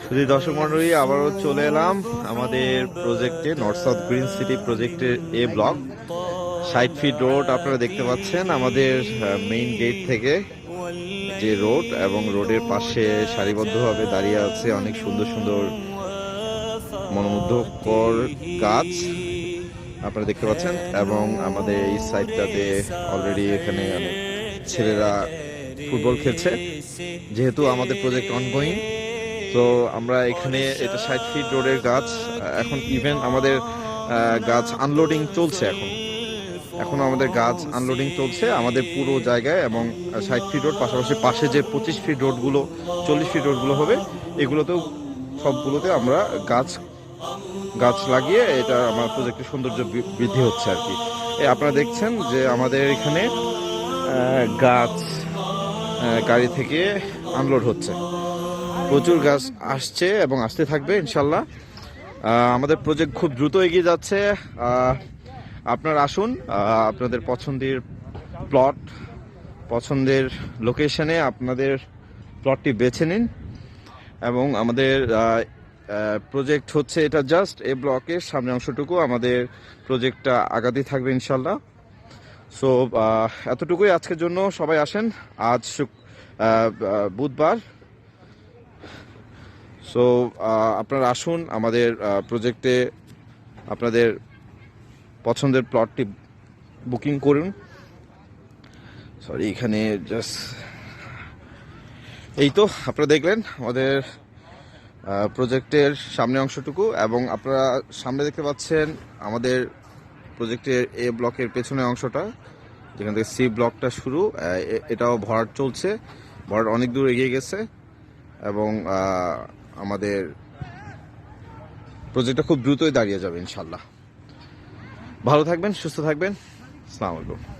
শুধু দর্শক মন্ডলী, আবারও চলে এলাম আমাদের প্রজেক্টে, নর্থ সাউথ গ্রিন সিটি প্রজেক্টের এ ব্লক। 60 ফিট রোড আপনারা দেখতে পাচ্ছেন আমাদের মেইন গেট থেকে যে রোড, এবং রোডের পাশে সারিবদ্ধভাবে দাঁড়িয়ে আছে অনেক সুন্দর সুন্দর মনোমুগ্ধকর গাছ আপনারা দেখতে পাচ্ছেন। এবং আমাদের এই সাইডটাতে অলরেডি এখানে অনেক ছেলেরা ফুটবল খেলছে, যেহেতু আমাদের প্রজেক্ট অনগোয়িং। তো আমরা এখানে, এটা 60 ফিট রোডের গাছ। এখন ইভেন আমাদের গাছ আনলোডিং চলছে। এখন আমাদের গাছ আনলোডিং চলছে আমাদের পুরো জায়গায়। এবং 60 ফিট রোড পাশাপাশি পাশে যে 25 ফিট রোডগুলো, 40 ফিট রোডগুলো হবে, এগুলোতেও সবগুলোতে আমরা গাছ লাগিয়ে এটা আমার প্রজেক্টের সৌন্দর্য বৃদ্ধি হচ্ছে আর কি। আপনারা দেখছেন যে আমাদের এখানে গাছ গাড়ি থেকে আনলোড হচ্ছে। প্রচুর গাছ আসছে এবং আসতে থাকবে ইনশাল্লাহ। আমাদের প্রজেক্ট খুব দ্রুত এগিয়ে যাচ্ছে। আপনারা আসুন, আপনাদের পছন্দের প্লট, পছন্দের লোকেশনে আপনাদের প্লটটি বেছে নিন। এবং আমাদের প্রজেক্ট হচ্ছে এটা জাস্ট এ ব্লকের সামনের অংশটুকু। আমাদের প্রজেক্টটা আগাতে থাকবে ইনশাল্লাহ। সো এতটুকুই আজকের জন্য। সবাই আসেন। আজ বুধবার। সো আপনারা আসুন আমাদের প্রজেক্টে, আপনাদের পছন্দের প্লটটি বুকিং করুন। সরি, এখানে জাস্ট এই তো আপনারা দেখলেন আমাদের প্রজেক্টের সামনের অংশটুকু। এবং আপনারা সামনে দেখতে পাচ্ছেন আমাদের প্রজেক্টের এ ব্লকের পেছনের অংশটা, যেখান থেকে সি ব্লকটা শুরু। এটাও ভরাট চলছে, ভরাট অনেক দূর এগিয়ে গেছে। এবং আমাদের প্রজেক্টটা খুব দ্রুতই দাঁড়িয়ে যাবে ইনশাল্লাহ। ভালো থাকবেন, সুস্থ থাকবেন। আসসালামু আলাইকুম।